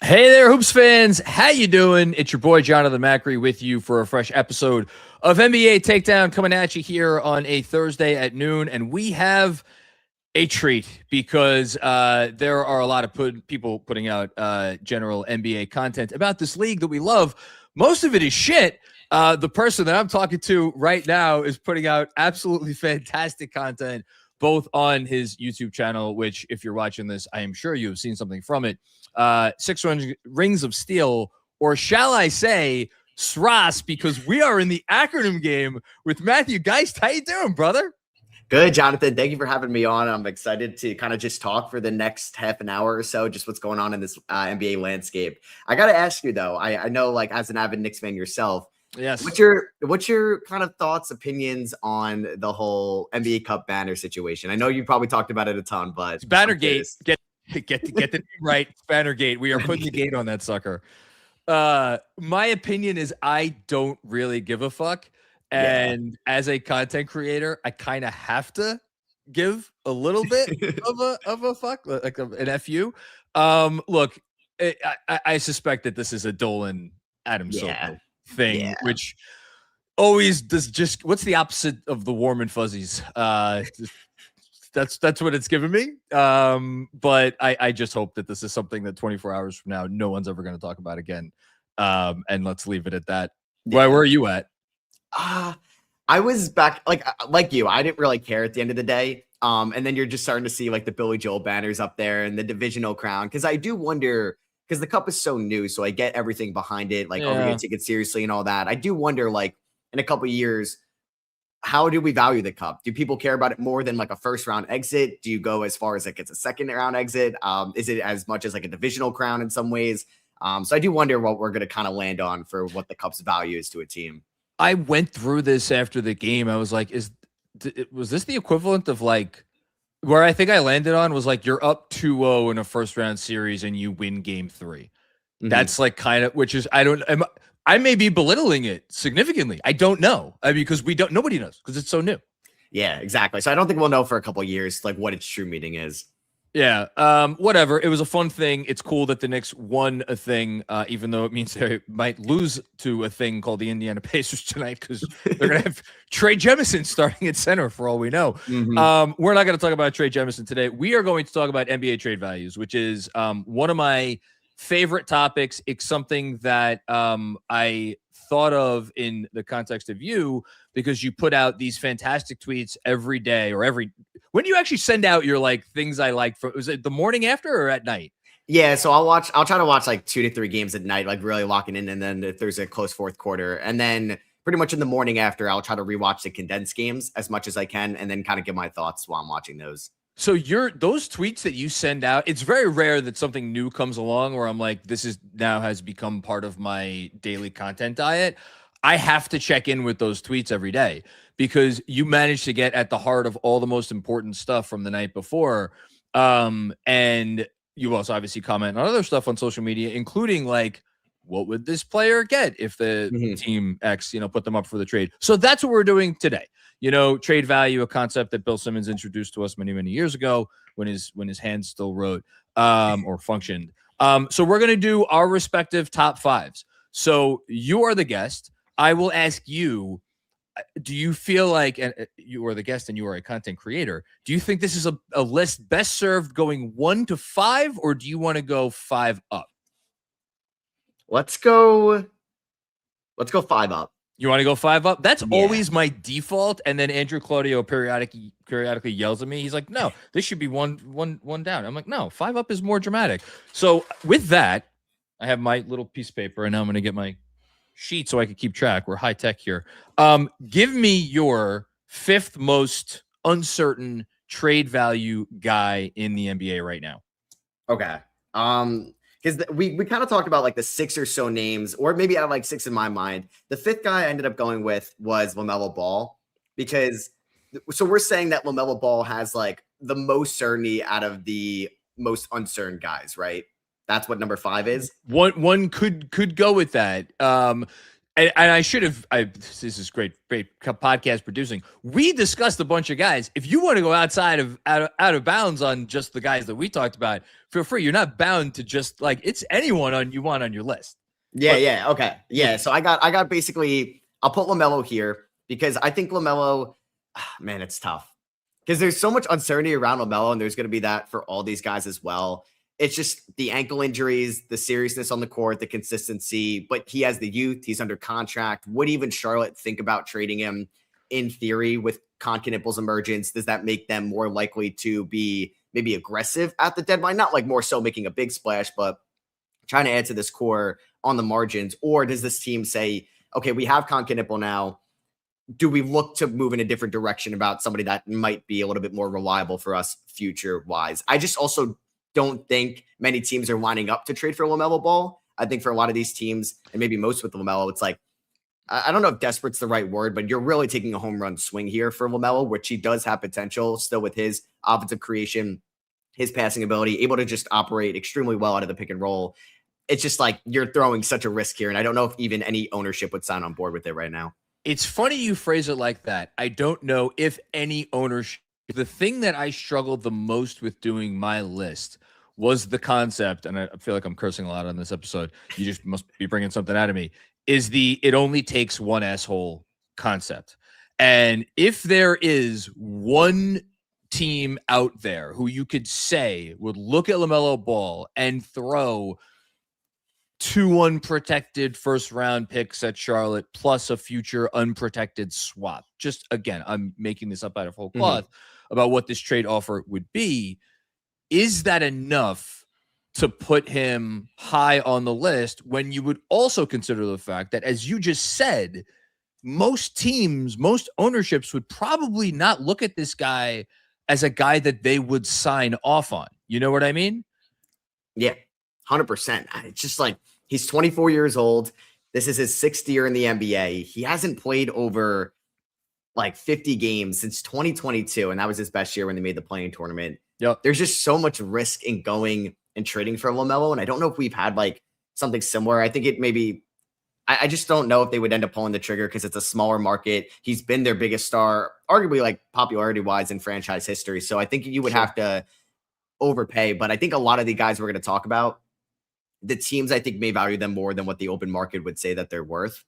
Hey there, Hoops fans. How you doing? It's your boy, Jonathan Macri, with you for a fresh episode of NBA Takedown coming at you here on a Thursday at noon. And we have a treat because there are a lot of people putting out general NBA content about this league that we love. Most of it is shit. The person that I'm talking to right now is putting out absolutely fantastic content, both on his YouTube channel, which if you're watching this, I am sure you have seen something from it. 6 Rings of Steel, or shall I say SRAS, because we are in the acronym game with Matthew Geist. How you doing, brother? Good, Jonathan. Thank you for having me on. I'm excited to kind of just talk for the next half an hour or so, just what's going on in this NBA landscape. I got to ask you though, I know like as an avid Knicks fan yourself, yes, what's your kind of thoughts, opinions on the whole NBA Cup banner situation? I know you probably talked about it a ton, but it's Bannergate. Get the name right. It's Bannergate. We are putting the gate on that sucker. My opinion is I don't really give a fuck. And as a content creator, I kind of have to give a little bit of a fuck, like an FU. Look, I suspect that this is a Dolan Adam Silver thing, which always does just what's the opposite of the warm and fuzzies? That's what it's given me. But I just hope that this is something that 24 hours from now, no one's ever going to talk about again. And let's leave it at that. Where are you at? I was back like you. I didn't really care at the end of the day. And then you're just starting to see like the Billy Joel banners up there and the divisional crown. Because I do wonder, because the cup is so new, so I get everything behind it. Like, are we gonna take it seriously and all that? I do wonder, like, in a couple of years, how do we value the cup? Do people care about it more than like a first round exit? Do you go as far as like it's a second round exit? Is it as much as like a divisional crown in some ways? So I do wonder what we're going to kind of land on for what the cup's value is to a team. I went through this after the game. I was like, was this the equivalent of like where I think I landed on was like you're up 2-0 in a first round series and you win game 3. Mm-hmm. That's like kind of, which is, I may be belittling it significantly. I don't know. I mean, because nobody knows because it's so new. Yeah, exactly. So I don't think we'll know for a couple of years, like what its true meaning is. Yeah. Whatever. It was a fun thing. It's cool that the Knicks won a thing, even though it means they might lose to a thing called the Indiana Pacers tonight because they're going to have Trey Jemison starting at center for all we know. Mm-hmm. We're not going to talk about Trey Jemison today. We are going to talk about NBA trade values, which is one of my favorite topics. It's something that I thought of in the context of you because you put out these fantastic tweets every day or when do you actually send out your like things I like for, was it the morning after or at night? Yeah, so I'll try to watch like 2 to 3 games at night, like really locking in, and then if there's a close fourth quarter, and then pretty much in the morning after I'll try to rewatch the condensed games as much as I can and then kind of give my thoughts while I'm watching those. So those tweets that you send out, it's very rare that something new comes along where I'm like, this is now has become part of my daily content diet. I have to check in with those tweets every day because you managed to get at the heart of all the most important stuff from the night before. And you also obviously comment on other stuff on social media, including like, what would this player get if the team X, put them up for the trade? So that's what we're doing today. Trade value, a concept that Bill Simmons introduced to us many, many years ago when his hands still wrote or functioned. So we're going to do our respective top fives. So you are the guest. I will ask you, do you feel like, and you are the guest and you are a content creator, do you think this is a list best served going 1 to 5, or do you want to go 5 up? Let's go 5 up. You want to go 5 up? That's always my default. And then Andrew Claudio periodically yells at me. He's like, no, this should be one down. I'm like, no, 5 up is more dramatic. So with that, I have my little piece of paper and now I'm going to get my sheet so I can keep track. We're high tech here. Give me your 5th most uncertain trade value guy in the NBA right now. Okay. Because we kind of talked about like the 6 or so names, or maybe I have like 6 in my mind. The 5th guy I ended up going with was LaMelo Ball, because so we're saying that LaMelo Ball has like the most certainty out of the most uncertain guys, right? That's what number 5 is. One could go with that. And I should have. This is great podcast producing. We discussed a bunch of guys. If you want to go outside of out of bounds on just the guys that we talked about, feel free. You're not bound to just like it's anyone on you want on your list. Yeah, But, yeah, okay, yeah. So I got basically. I'll put LaMelo here because I think LaMelo. Man, it's tough because there's so much uncertainty around LaMelo, and there's going to be that for all these guys as well. It's just the ankle injuries, the seriousness on the court, the consistency, but he has the youth. He's under contract. Would even Charlotte think about trading him in theory with Concaniple's emergence? Does that make them more likely to be maybe aggressive at the deadline? Not like more so making a big splash, but trying to add to this core on the margins? Or does this team say, okay, we have Concanipple now. Do we look to move in a different direction about somebody that might be a little bit more reliable for us future wise? I just also don't think many teams are lining up to trade for LaMelo Ball. I think for a lot of these teams, and maybe most with LaMelo, it's like, I don't know if desperate's the right word, but you're really taking a home run swing here for LaMelo, which he does have potential still with his offensive creation, his passing ability, able to just operate extremely well out of the pick and roll. It's just like you're throwing such a risk here. And I don't know if even any ownership would sign on board with it right now. It's funny you phrase it like that. I don't know if any ownership. The thing that I struggled the most with doing my list was the concept, and I feel like I'm cursing a lot on this episode. You just must be bringing something out of me. Is the it only takes one asshole concept. And if there is one team out there who you could say would look at LaMelo Ball and throw 2 unprotected first round picks at Charlotte plus a future unprotected swap. Just again, I'm making this up out of whole cloth about what this trade offer would be. Is that enough to put him high on the list when you would also consider the fact that, as you just said, most teams, most ownerships would probably not look at this guy as a guy that they would sign off on. You know what I mean? Yeah, 100%. It's just like he's 24 years old. This is his 6th year in the NBA. He hasn't played over like 50 games since 2022, and that was his best year when they made the playing tournament. Yep. There's just so much risk in going and trading for LaMelo, and I don't know if we've had like something similar. I think it maybe I just don't know if they would end up pulling the trigger because it's a smaller market. He's been their biggest star, arguably like popularity-wise in franchise history. So I think you would have to overpay. But I think a lot of the guys we're going to talk about, the teams I think may value them more than what the open market would say that they're worth.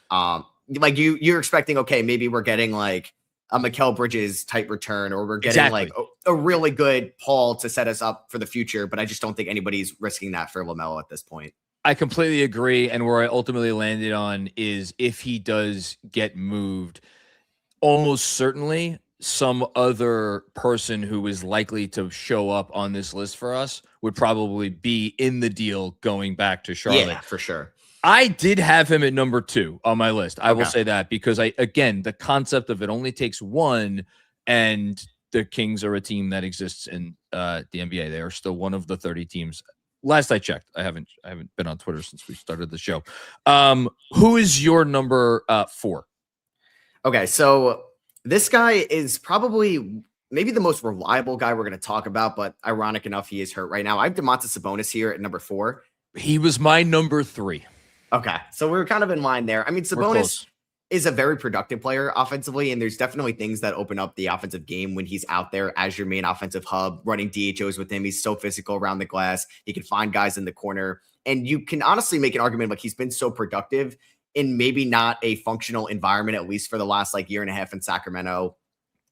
Like you're expecting, okay, maybe we're getting like a Mikal Bridges type return, or we're getting like a really good Paul to set us up for the future. But I just don't think anybody's risking that for LaMelo at this point. I completely agree. And where I ultimately landed on is if he does get moved, almost certainly some other person who is likely to show up on this list for us would probably be in the deal going back to Charlotte. Yeah, for sure. I did have him at number 2 on my list. I will say that because again, the concept of it only takes one, and the Kings are a team that exists in the NBA. They are still one of the 30 teams. Last I checked, I haven't been on Twitter since we started the show. Who is your number 4? Okay, so this guy is probably maybe the most reliable guy we're going to talk about, but ironic enough, he is hurt right now. I have Domantas Sabonis here at number 4. He was my number 3. Okay, so we're kind of in line there. I mean, Sabonis is a very productive player offensively, and there's definitely things that open up the offensive game when he's out there as your main offensive hub, running DHOs with him. He's so physical around the glass. He can find guys in the corner, and you can honestly make an argument like he's been so productive in maybe not a functional environment, at least for the last like year and a half in Sacramento.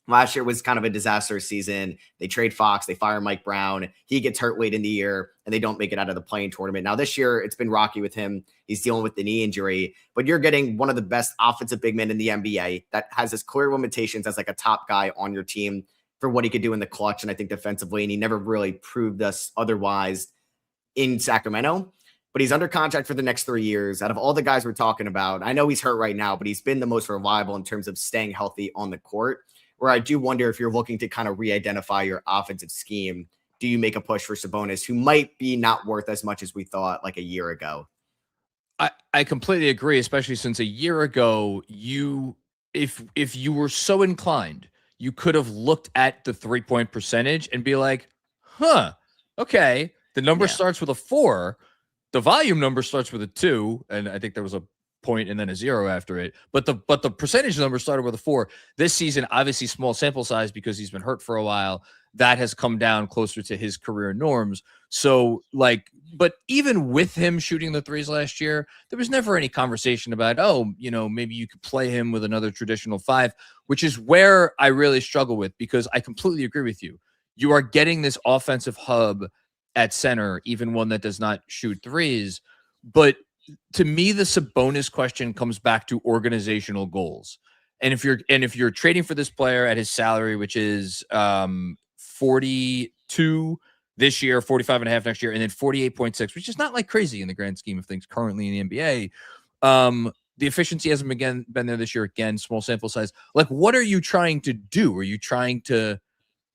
Last year was kind of a disaster season. They trade Fox, they fire Mike Brown. He gets hurt late in the year, and they don't make it out of the playing tournament. Now this year, it's been rocky with him. He's dealing with the knee injury, but you're getting one of the best offensive big men in the NBA that has his clear limitations as like a top guy on your team for what he could do in the clutch, and I think defensively, and he never really proved us otherwise in Sacramento. But he's under contract for the next 3 years. Out of all the guys we're talking about, I know he's hurt right now, but he's been the most reliable in terms of staying healthy on the court. Where I do wonder if you're looking to kind of re-identify your offensive scheme, do you make a push for Sabonis, who might be not worth as much as we thought like a year ago? I completely agree, especially since a year ago, if you were so inclined, you could have looked at the 3-point percentage and be like, okay, the number starts with a 4. The volume number starts with a 2, and I think there was a point and then a 0 after it. But the percentage number started with a 4. This season, obviously small sample size because he's been hurt for a while. That has come down closer to his career norms. So like, but even with him shooting the threes last year, there was never any conversation about, oh, maybe you could play him with another traditional 5, which is where I really struggle with, because I completely agree with you. You are getting this offensive hub at center, even one that does not shoot threes. But to me, the Sabonis question comes back to organizational goals. And if you're trading for this player at his salary, which is 42 this year, 45 and a half next year, and then 48.6, which is not like crazy in the grand scheme of things currently in the NBA. The efficiency hasn't been there this year. Again, small sample size. Like, what are you trying to do? Are you trying to,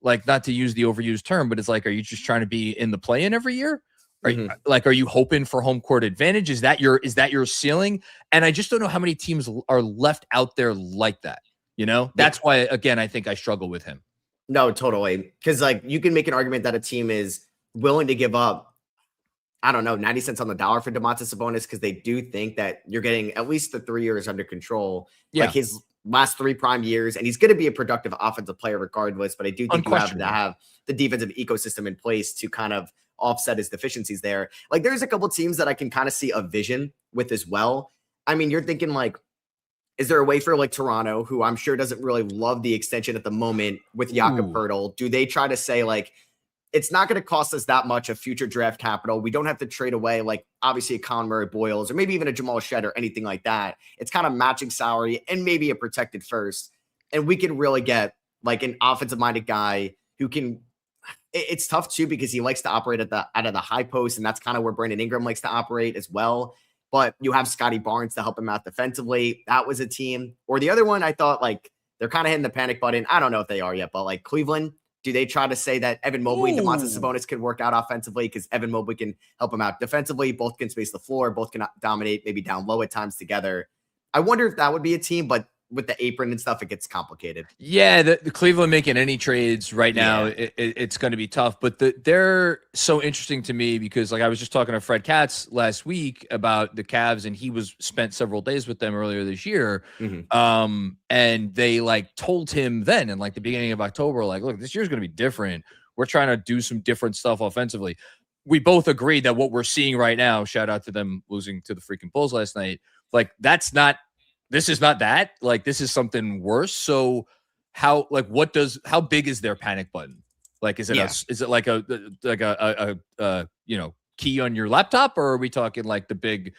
like, not to use the overused term, but it's like, are you just trying to be in the play-in every year? Are you hoping for home court advantage? Is that your ceiling? And I just don't know how many teams are left out there like that. That's why, again, I think I struggle with him. No, totally. Because like, you can make an argument that a team is willing to give up, I don't know, 90 cents on the dollar for Domantas Sabonis, because they do think that you're getting at least the 3 years under control. Yeah. Like his last 3 prime years, and he's going to be a productive offensive player regardless. But I do think you have to have the defensive ecosystem in place to kind of offset his deficiencies there. Like, there's a couple teams that I can kind of see a vision with as well. I mean, you're thinking like, is there a way for like Toronto, who I'm sure doesn't really love the extension at the moment with Jakob Poeltl? Do they try to say like, it's not going to cost us that much of future draft capital. We don't have to trade away like obviously a Colin Murray-Boyles or maybe even a Jamal Shedd or anything like that. It's kind of matching salary and maybe a protected first. And we can really get like an offensive-minded guy who can. It's tough too because he likes to operate out of the high post, and that's kind of where Brandon Ingram likes to operate as well. But you have Scotty Barnes to help him out defensively. That was a team. Or the other one, I thought like they're kind of hitting the panic button. I don't know if they are yet, but like Cleveland, do they try to say that Evan Mobley and Domantas Sabonis can work out offensively because Evan Mobley can help him out defensively? Both can space the floor. Both can dominate, maybe down low at times together. I wonder if that would be a team, but with the apron and stuff, it gets complicated. Yeah, the Cleveland making any trades right now, it's going to be tough. But they're so interesting to me because, like, I was just talking to Fred Katz last week about the Cavs, and he spent several days with them earlier this year. And they like told him then in like the beginning of October, like, look, this year's going to be different. We're trying to do some different stuff offensively. We both agreed that what we're seeing right now, shout out to them losing to the freaking Bulls last night, like this is not that. Like, this is something worse. So how big is their panic button? Like, is it like a key on your laptop, or are we talking like the big?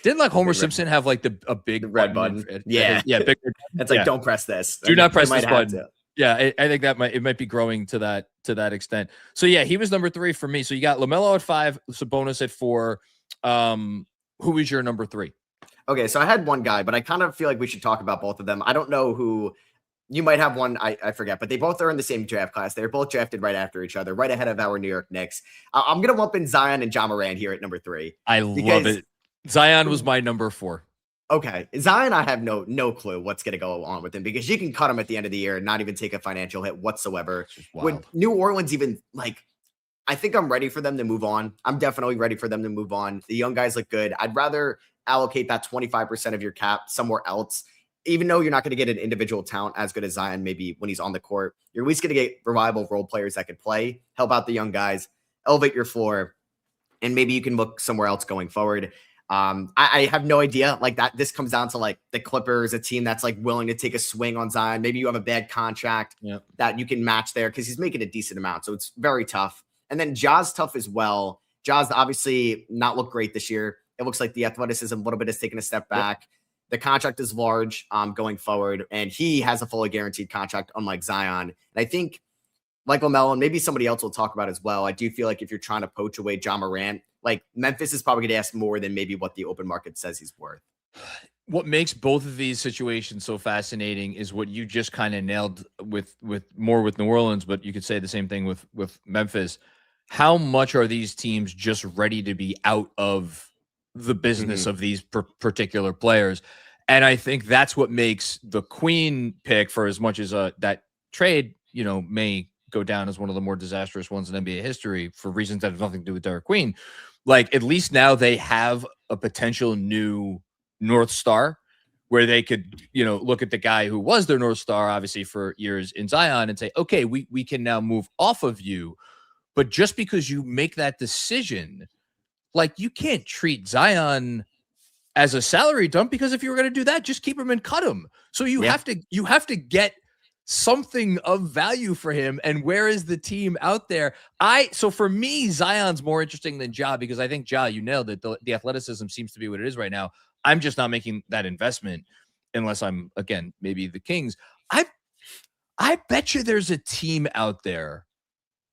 Didn't like Homer Simpson have like a big red button? Big. It's like, don't press this. Do not press this button. Yeah, I think it might be growing to that extent. So yeah, he was number 3 for me. So you got LaMelo at 5, Sabonis at 4. Who is your number 3? Okay, so I had one guy, but I kind of feel like we should talk about both of them. I don't know who you might have one. I forget, but they both are in the same draft class. They're both drafted right after each other, right ahead of our New York Knicks. I'm going to lump in Zion and Ja Morant here at number 3. I love it. Zion was my number 4. Okay. Zion, I have no clue what's going to go on with him because you can cut him at the end of the year and not even take a financial hit whatsoever. When New Orleans even like, I think I'm ready for them to move on. I'm definitely ready for them to move on. The young guys look good. I'd rather allocate that 25% of your cap somewhere else, even though you're not going to get an individual talent as good as Zion. Maybe when he's on the court, you're at least going to get reliable role players that could play, help out the young guys, elevate your floor, and maybe you can look somewhere else going forward. I have no idea like that. This comes down to like the Clippers, a team that's like willing to take a swing on Zion. Maybe you have a bad contract that you can match there because he's making a decent amount. So it's very tough. And then Ja's tough as well. Ja's obviously not looked great this year. It looks like the athleticism a little bit has taken a step back. The contract is large going forward, and he has a fully guaranteed contract, unlike Zion. And I think, like LaMelo, and maybe somebody else will talk about as well, I do feel like if you're trying to poach away Ja Morant, like Memphis is probably going to ask more than maybe what the open market says he's worth. What makes both of these situations so fascinating is what you just kind of nailed with New Orleans, but you could say the same thing with Memphis. How much are these teams just ready to be out of the business of these particular players? And I think that's what makes the Queen pick, for as much as that trade, may go down as one of the more disastrous ones in NBA history for reasons that have nothing to do with Derek Queen. Like, at least now they have a potential new North Star, where they could, look at the guy who was their North Star, obviously for years in Zion, and say, okay, we can now move off of you. But just because you make that decision, like, you can't treat Zion as a salary dump, because if you were going to do that, just keep him and cut him. So you have to get something of value for him. And where is the team out there? So for me, Zion's more interesting than Ja, because I think Ja, you nailed it. The athleticism seems to be what it is right now. I'm just not making that investment unless I'm, again, maybe the Kings. I bet you there's a team out there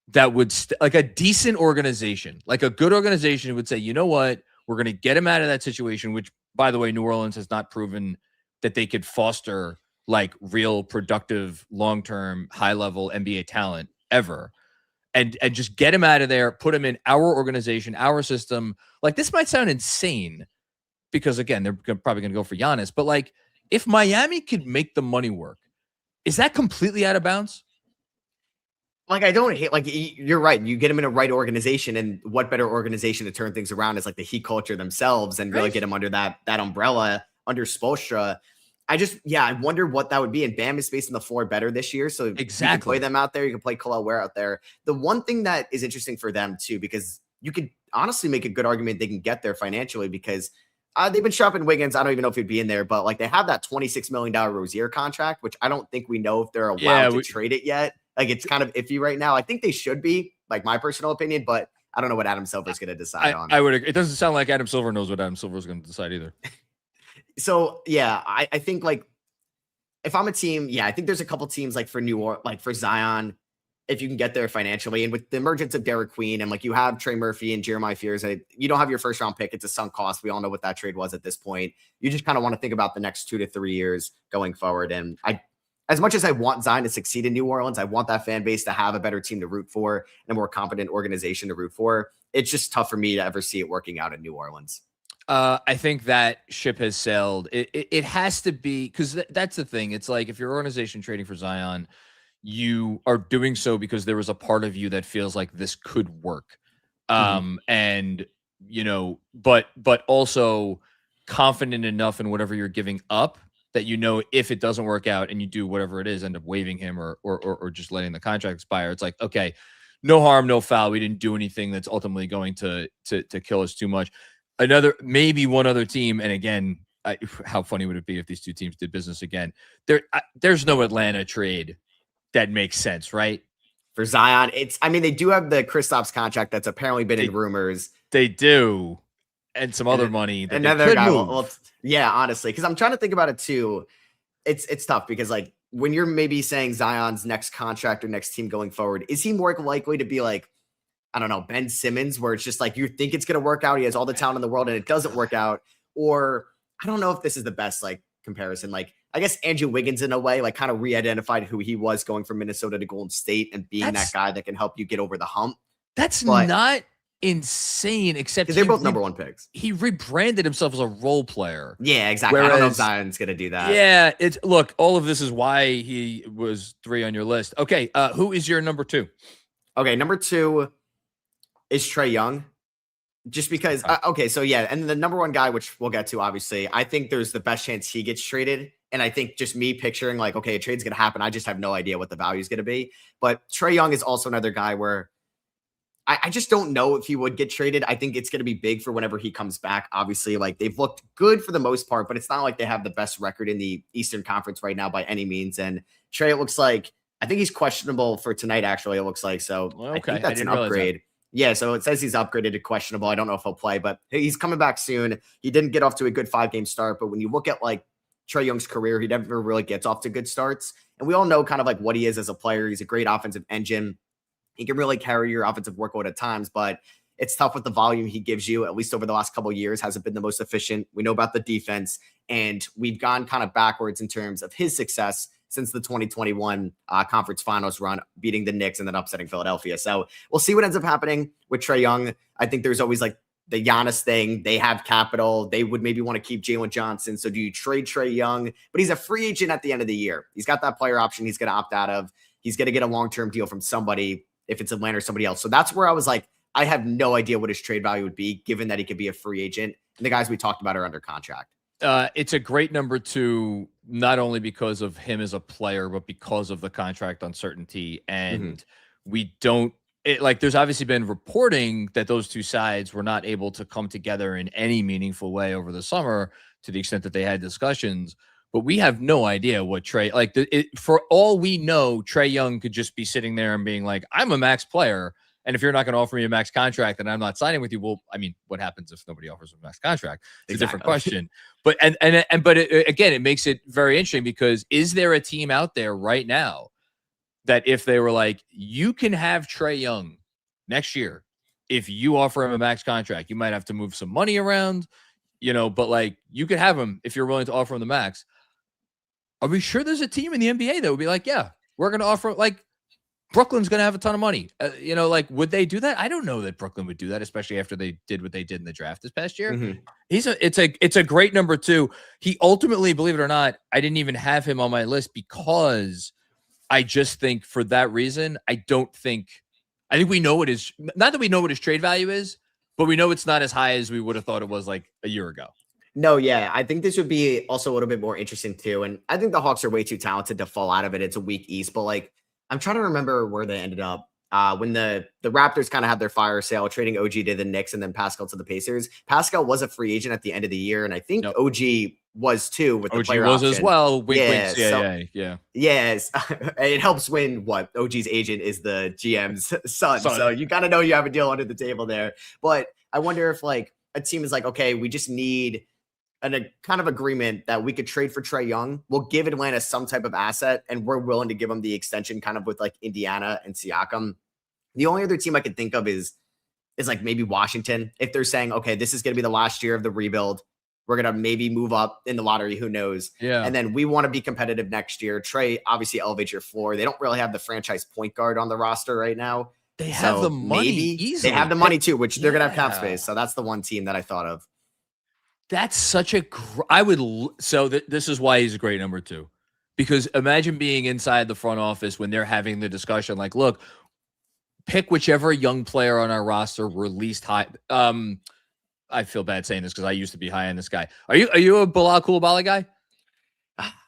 that would like a decent organization, like a good organization who would say, you know what, we're going to get him out of that situation, which, by the way, New Orleans has not proven that they could foster like real productive, long-term, high-level NBA talent ever. And just get him out of there, put him in our organization, our system. Like, this might sound insane because, again, they're probably going to go for Giannis. But, like, if Miami could make the money work, is that completely out of bounds? Like, I don't hate, like, you're right. You get them in a right organization, and what better organization to turn things around is like the Heat culture themselves, and really get them under that umbrella under Spoelstra. I wonder what that would be. And Bam is spacing the floor better this year, so you can play them out there. You can play Khalil Ware out there. The one thing that is interesting for them too, because you could honestly make a good argument they can get there financially, because they've been shopping Wiggins. I don't even know if he'd be in there, but like, they have that $26 million Rozier contract, which I don't think we know if they're allowed to trade it yet. Like, it's kind of iffy right now. I think they should be, like, my personal opinion, but I don't know what Adam Silver is going to decide on. It doesn't sound like Adam Silver knows what Adam Silver is going to decide either. So yeah, I think, like, if I'm a team, I think there's a couple teams, like for New Orleans, like for Zion, if you can get there financially, and with the emergence of Derek Queen, and like you have Trey Murphy and Jeremiah Fears, you don't have your first round pick. It's a sunk cost. We all know what that trade was at this point. You just kind of want to think about the next 2 to 3 years going forward. And as much as I want Zion to succeed in New Orleans, I want that fan base to have a better team to root for and a more competent organization to root for. It's just tough for me to ever see it working out in New Orleans. I think that ship has sailed. It has to be, because that's the thing. It's like, if your organization trading for Zion, you are doing so because there was a part of you that feels like this could work. And, but also confident enough in whatever you're giving up that, if it doesn't work out and you do whatever it is, end up waiving him or just letting the contract expire. It's like, okay, no harm, no foul. We didn't do anything that's ultimately going to kill us too much. Maybe one other team. And again, how funny would it be if these two teams did business again? There's no Atlanta trade that makes sense, right? For Zion, they do have the Kristaps contract that's apparently been in rumors. They do. And some other money that another guy. Honestly, because I'm trying to think about it too. It's tough, because like, when you're maybe saying Zion's next contract or next team going forward, is he more likely to be like, I don't know, Ben Simmons, where it's just like, you think it's going to work out, he has all the talent in the world, and it doesn't work out? Or I don't know if this is the best like comparison. Like, I guess Andrew Wiggins, in a way, like, kind of re-identified who he was going from Minnesota to Golden State and being that guy that can help you get over the hump. That's not insane, except they're both number one picks. He rebranded himself as a role player. Yeah, exactly. I don't know if Zion's going to do that. Yeah, look, all of this is why he was 3 on your list. Okay, who is your number 2? Okay, number 2 is Trae Young. Just because, and the number 1 guy, which we'll get to, obviously, I think there's the best chance he gets traded. And I think just me picturing like, okay, a trade's going to happen, I just have no idea what the value is going to be. But Trae Young is also another guy where I just don't know if he would get traded. I think it's going to be big for whenever he comes back. Obviously, like, they've looked good for the most part, but it's not like they have the best record in the Eastern Conference right now by any means. And Trae, it looks like, I think he's questionable for tonight, actually, it looks like. So I think that's an upgrade. Yeah, so it says he's upgraded to questionable. I don't know if he'll play, but he's coming back soon. He didn't get off to a good 5-game start, but when you look at like Trae Young's career, he never really gets off to good starts. And we all know kind of like what he is as a player. He's a great offensive engine. He can really carry your offensive workload at times, but it's tough with the volume he gives you, at least over the last couple of years, hasn't been the most efficient. We know about the defense, and we've gone kind of backwards in terms of his success since the 2021 conference finals run, beating the Knicks and then upsetting Philadelphia. So we'll see what ends up happening with Trae Young. I think there's always like the Giannis thing. They have capital. They would maybe want to keep Jalen Johnson. So do you trade Trae Young? But he's a free agent at the end of the year. He's got that player option he's going to opt out of. He's going to get a long-term deal from somebody, if it's Atlanta or somebody else. So that's where I was like, I have no idea what his trade value would be, given that he could be a free agent. And the guys we talked about are under contract. It's a great number 2, not only because of him as a player, but because of the contract uncertainty. Mhm. And we don't like there's obviously been reporting that those two sides were not able to come together in any meaningful way over the summer to the extent that they had discussions. But we have no idea what Trey like. For all we know, Trey Young could just be sitting there and being like, "I'm a max player, and if you're not going to offer me a max contract, then I'm not signing with you." Well, I mean, what happens if nobody offers a max contract? It's a different Exactly. question. But again, it makes it very interesting because is there a team out there right now that if they were like, you can have Trey Young next year, if you offer him a max contract, you might have to move some money around, but like you could have him if you're willing to offer him the max. Are we sure there's a team in the NBA that would be like, yeah, we're going to offer like Brooklyn's going to have a ton of money. Like, would they do that? I don't know that Brooklyn would do that, especially after they did what they did in the draft this past year. Mhm. It's a great number 2. He ultimately, believe it or not, I didn't even have him on my list because I just think for that reason, I think we know what his, not that we know what his trade value is, but we know it's not as high as we would have thought it was like a year ago. No, yeah, I think this would be also a little bit more interesting too. And I think the Hawks are way too talented to fall out of it. It's a weak East, but like I'm trying to remember where they ended up. When the Raptors kind of had their fire sale, trading OG to the Knicks and then Pascal to the Pacers. Pascal was a free agent at the end of the year, and I think Yep. OG was too with the OG player was option. as well. Wink, wink, Yeah, so CAA. Yeah. yes, it helps when what OG's agent is the GM's son. So you kind of know you have a deal under the table there. But I wonder if like a team is like, okay, we just need a kind of agreement that we could trade for Trey Young. We'll give Atlanta some type of asset, and we're willing to give them the extension, kind of with like Indiana and Siakam. The only other team I could think of is like maybe Washington. If they're saying, okay, this is going to be the last year of the rebuild, we're going to maybe move up in the lottery. Who knows? Yeah. And then we want to be competitive next year. Trey obviously elevates your floor. They don't really have the franchise point guard on the roster right now. They have the money easily. They have the money too, which they're going to have cap space. So that's the one team that I thought of. That's such a this is why he's a great number 2, because imagine being inside the front office when they're having the discussion like, look, pick whichever young player on our roster we're least high. I feel bad saying this because I used to be high on this guy. Are you a Bilal Coulibaly guy?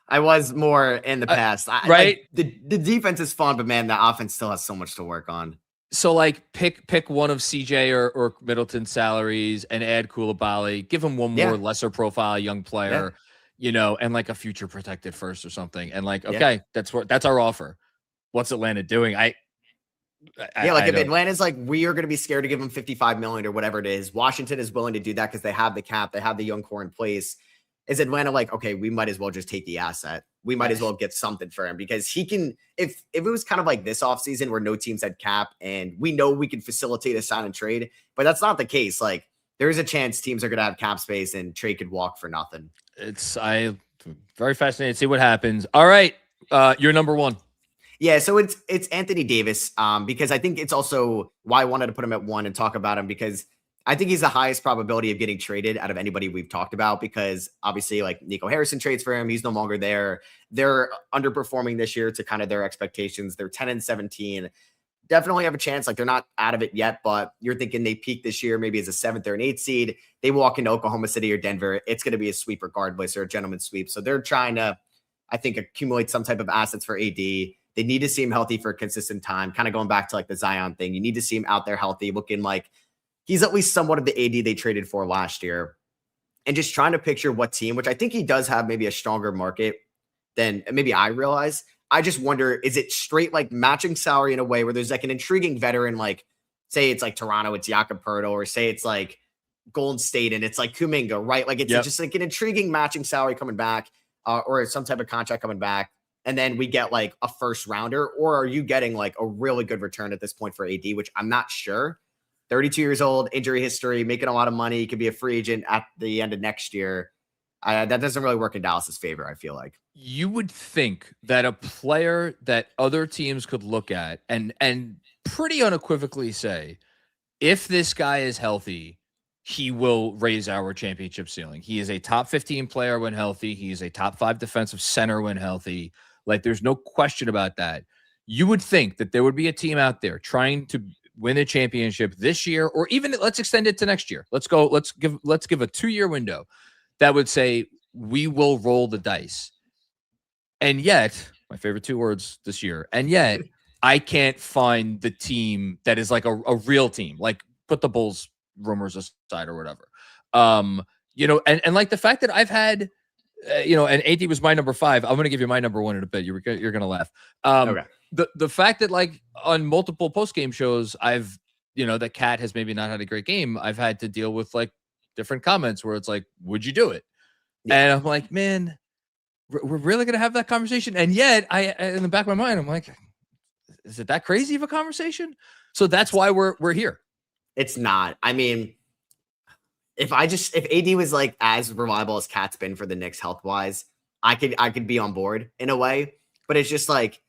I was more in the past. Right? The defense is fun, but man, the offense still has so much to work on. So like pick one of CJ or Middleton's salaries and add Coulibaly. Give him one more lesser profile young player, and like a future protected first or something. And like, okay, that's our offer. What's Atlanta doing? If Atlanta's like, we are going to be scared to give them 55 million or whatever it is, Washington is willing to do that because they have the cap, they have the young core in place. Is Atlanta like, okay, we might as well just take the asset. We might as well get something for him because he can, if it was kind of like this offseason where no teams had cap and we know we can facilitate a sign and trade, but that's not the case. Like there is a chance teams are going to have cap space and trade could walk for nothing. I very fascinated to see what happens. All right. You're number 1. Yeah, so it's Anthony Davis because I think it's also why I wanted to put him at 1 and talk about him because I think he's the highest probability of getting traded out of anybody we've talked about because obviously like Nico Harrison trades for him. He's no longer there. They're underperforming this year to kind of their expectations. They're 10-17. Definitely have a chance. Like they're not out of it yet, but you're thinking they peak this year, maybe as a 7th or an 8th seed. They walk into Oklahoma City or Denver. It's going to be a sweep regardless or a gentleman's sweep. So they're trying to, I think, accumulate some type of assets for AD. They need to see him healthy for a consistent time, kind of going back to like the Zion thing. You need to see him out there healthy, looking like he's at least somewhat of the AD they traded for last year. And just trying to picture what team, which I think he does have maybe a stronger market than maybe I realize. I just wonder, is it straight like matching salary in a way where there's like an intriguing veteran, like say it's like Toronto, it's Jakob Poeltl, or say it's like Golden State and it's like Kuminga, right? Like it's just like an intriguing matching salary coming back or some type of contract coming back. And then we get like a first rounder, or are you getting like a really good return at this point for AD, which I'm not sure. 32 years old, injury history, making a lot of money. He could be a free agent at the end of next year. That doesn't really work in Dallas's favor, I feel like. You would think that a player that other teams could look at and pretty unequivocally say, if this guy is healthy, he will raise our championship ceiling. He is a top 15 player when healthy. He is a top 5 defensive center when healthy. Like there's no question about that. You would think that there would be a team out there trying to win a championship this year, or even let's extend it to next year. Let's give a 2-year window that would say, we will roll the dice. And yet, my favorite two words this year, and yet I can't find the team that is like a real team. Like, put the Bulls rumors aside or whatever. And like the fact that I've had, and AD was my number 5. I'm going to give you my number 1 in a bit. You're going to laugh. Okay. The fact that like on multiple post game shows, I've, that Cat has maybe not had a great game. I've had to deal with like different comments where it's like, would you do it? Yeah. And I'm like, man, we're really going to have that conversation. And yet in the back of my mind, I'm like, is it that crazy of a conversation? So that's why we're here. It's not. I mean, if AD was like as reliable as Cat's been for the Knicks health wise, I could be on board in a way, but it's just like,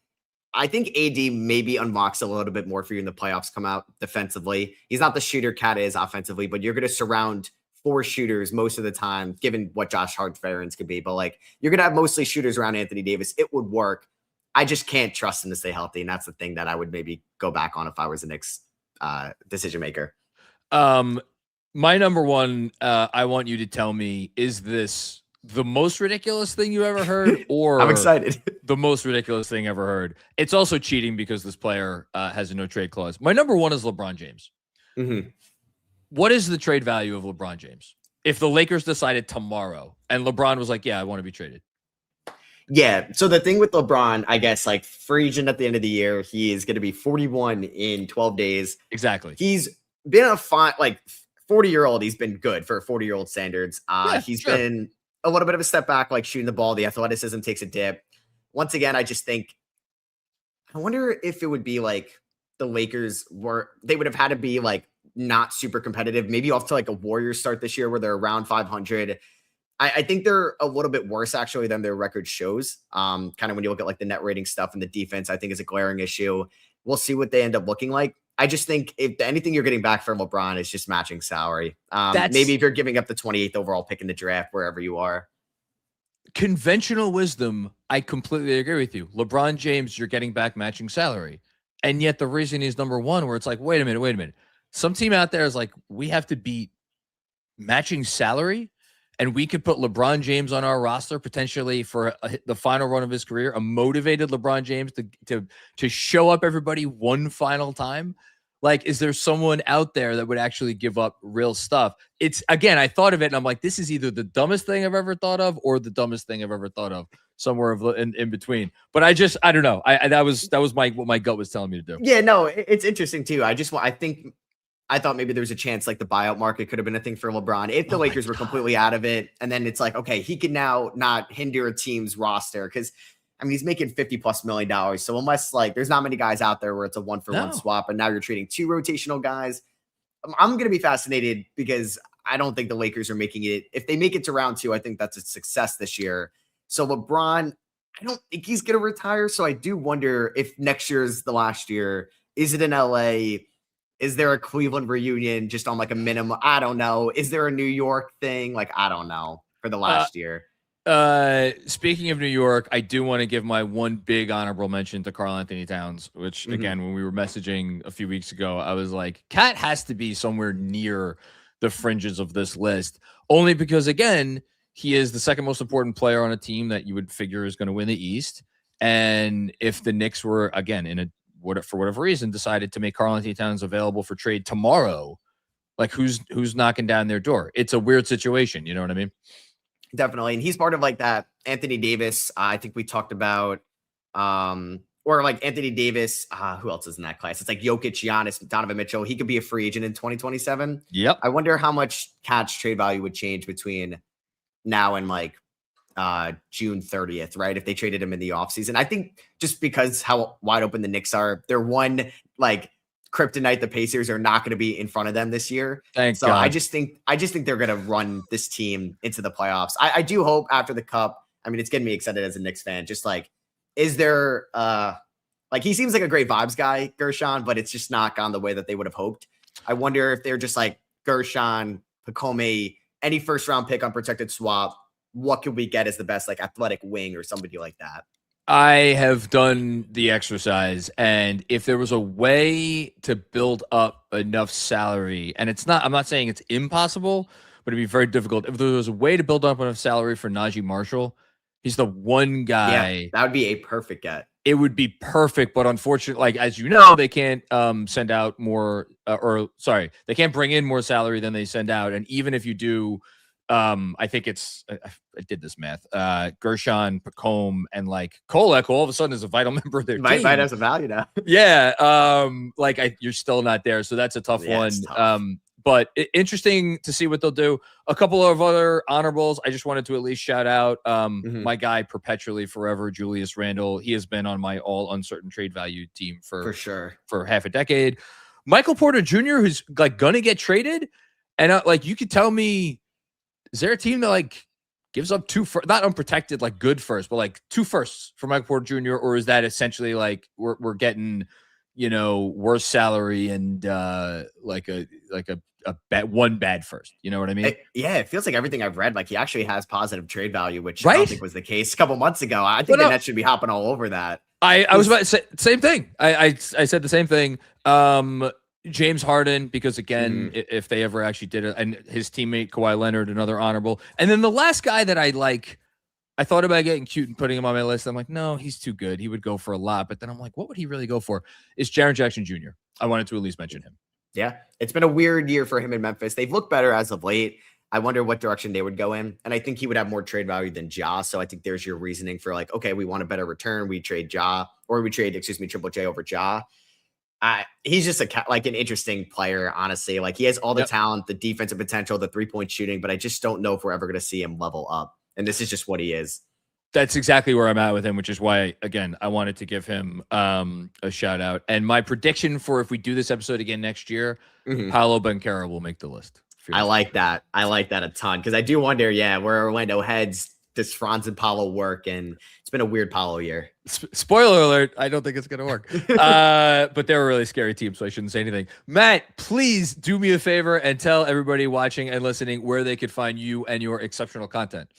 I think AD maybe unlocks a little bit more for you in the playoffs come out defensively. He's not the shooter Cat is offensively, but you're going to surround 4 shooters most of the time, given what Josh Hart's variance could be. But like, you're going to have mostly shooters around Anthony Davis. It would work. I just can't trust him to stay healthy. And that's the thing that I would maybe go back on if I was the Knicks decision maker. My number 1, I want you to tell me, is this the most ridiculous thing you ever heard, or I'm excited. The most ridiculous thing ever heard? It's also cheating because this player has a no trade clause. My number 1 is LeBron James. Mm-hmm. What is the trade value of LeBron James? If the Lakers decided tomorrow and LeBron was like, yeah, I want to be traded. Yeah. So the thing with LeBron, I guess, like free agent at the end of the year, he is going to be 41 in 12 days. Exactly. He's been a fine, like 40-year-old. He's been good for 40-year-old standards. He's been a little bit of a step back, like shooting the ball. The athleticism takes a dip. Once again, I just think, I wonder if it would be like the Lakers they would have had to be like not super competitive, maybe off to like a Warriors start this year where they're around 500. I think they're a little bit worse actually than their record shows. Kind of when you look at like the net rating stuff and the defense, I think is a glaring issue. We'll see what they end up looking like. I just think if anything you're getting back from LeBron is just matching salary. Maybe if you're giving up the 28th overall pick in the draft, wherever you are. Conventional wisdom, I completely agree with you. LeBron James, you're getting back matching salary. And yet the reason he's number 1, where it's like, wait a minute. Some team out there is like, we have to beat matching salary, and we could put LeBron James on our roster potentially for the final run of his career, a motivated LeBron James to show up everybody one final time. Like, is there someone out there that would actually give up real stuff? It's, again, I thought of it and I'm like, this is either the dumbest thing I've ever thought of or the dumbest thing I've ever thought of, somewhere in between. But I don't know. That was what my gut was telling me to do. Yeah, no, it's interesting too. I thought maybe there was a chance like the buyout market could have been a thing for LeBron if the Lakers were completely out of it. And then it's like, okay, he can now not hinder a team's roster. Cause I mean, he's making $50+ million. So unless like there's not many guys out there where it's a 1-for-1 swap and now you're trading 2 rotational guys, I'm going to be fascinated because I don't think the Lakers are making it. If they make it to round 2, I think that's a success this year. So LeBron, I don't think he's going to retire. So I do wonder if next year is the last year. Is it in LA? Is there a Cleveland reunion just on like a minimum? I don't know. Is there a New York thing? Like, I don't know for the last year. Speaking of New York, I do want to give my one big honorable mention to Karl Anthony Towns, which again, when we were messaging a few weeks ago, I was like, Cat has to be somewhere near the fringes of this list, only because again, he is the second most important player on a team that you would figure is going to win the East. And if the Knicks were again for whatever reason decided to make Karl Anthony Towns available for trade tomorrow, like who's knocking down their door? It's a weird situation. You know what I mean? Definitely. And he's part of like that Anthony Davis. I think we talked about, or like Anthony Davis. Who else is in that class? It's like Jokic, Giannis, Donovan Mitchell. He could be a free agent in 2027. Yep. I wonder how much Cat's trade value would change between now and like June 30th, right? If they traded him in the offseason. I think just because how wide open the Knicks are, they're one like kryptonite. The Pacers are not going to be in front of them this year. Thanks. So God. I just think they're going to run this team into the playoffs. I do hope after the cup. I mean, it's getting me excited as a Knicks fan. Just like, is there like he seems like a great vibes guy, Gershon, but it's just not gone the way that they would have hoped. I wonder if they're just like Gershon, Pacome, any first round pick unprotected swap. What could we get as the best like athletic wing or somebody like that? I have done the exercise, and if there was a way to build up enough salary, and I'm not saying it's impossible, but it'd be very difficult. If there was a way to build up enough salary for Najee Marshall, he's the one guy. Yeah, that would be a perfect get. It would be perfect, but unfortunately, like as you know, they can't send out more, they can't bring in more salary than they send out. And even if you do, I think it's I did this math. Gershon, Pacome, and like Kolek all of a sudden is a vital member of their team. Might have some value now. Yeah, you're still not there, so that's a tough one. Tough. But interesting to see what they'll do. A couple of other honorables I just wanted to at least shout out. My guy perpetually forever, Julius Randle. He has been on my all uncertain trade value team for sure for half a decade. Michael Porter Jr., who's like gonna get traded, and like you could tell me, is there a team that like gives up not unprotected, like good first, but like 2 firsts for Michael Porter Jr., or is that essentially like we're getting, worse salary and like a one bad first? You know what I mean? It feels like everything I've read, like he actually has positive trade value, which right? I don't think was the case a couple months ago. I think the Nets should be hopping all over that. I was about to say same thing. I said the same thing. James Harden, because again, if they ever actually did it, and his teammate Kawhi Leonard, another honorable. And then the last guy that I thought about getting cute and putting him on my list. I'm like, no, he's too good. He would go for a lot. But then I'm like, what would he really go for? Is Jaren Jackson Jr. I wanted to at least mention him. Yeah, it's been a weird year for him in Memphis. They've looked better as of late. I wonder what direction they would go in. And I think he would have more trade value than Ja. So I think there's your reasoning for like, okay, we want a better return. We trade Ja, or we trade, Triple J over Ja. He's just an interesting player, honestly. Like he has all the talent, the defensive potential, the 3-point shooting, but I just don't know if we're ever going to see him level up. And this is just what he is. That's exactly where I'm at with him, which is why, again, I wanted to give him a shout out. And my prediction for if we do this episode again next year, Paolo Banchero will make the list. I like that. I like that a ton, because I do wonder, where Orlando heads, does Franz and Paolo work? And it's been a weird Paolo year. Spoiler alert, I don't think it's going to work. But they're a really scary team, so I shouldn't say anything. Matt, please do me a favor and tell everybody watching and listening where they could find you and your exceptional content.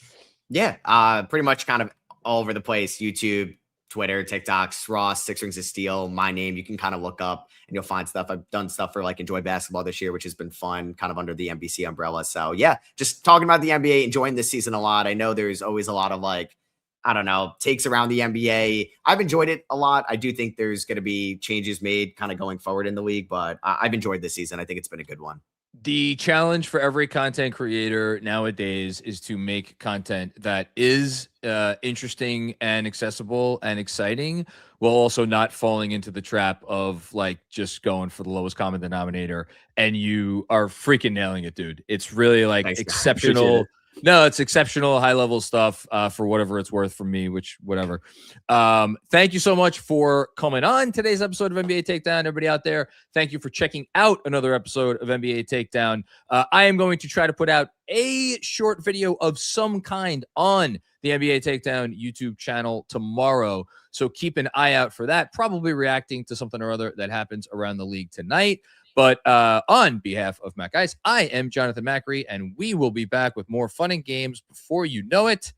Yeah, pretty much kind of all over the place. YouTube, Twitter, TikTok, Ross, 6 Rings of Steel, my name. You can kind of look up and you'll find stuff. I've done stuff for like Enjoy Basketball this year, which has been fun, kind of under the NBC umbrella. So yeah, just talking about the NBA, enjoying this season a lot. I know there's always a lot of takes around the NBA. I've enjoyed it a lot. I do think there's going to be changes made kind of going forward in the league, but I've enjoyed this season. I think it's been a good one. The challenge for every content creator nowadays is to make content that is interesting and accessible and exciting, while also not falling into the trap of like just going for the lowest common denominator. And you are freaking nailing it, dude. It's really like exceptional. No, it's exceptional high level stuff for whatever it's worth from me, whatever. Thank you so much for coming on today's episode of NBA Takedown. Everybody out there, thank you for checking out another episode of NBA Takedown. I am going to try to put out a short video of some kind on the NBA Takedown YouTube channel tomorrow. So keep an eye out for that. Probably reacting to something or other that happens around the league tonight. But on behalf of Matthew Geist, I am Jonathan Macri, and we will be back with more fun and games before you know it.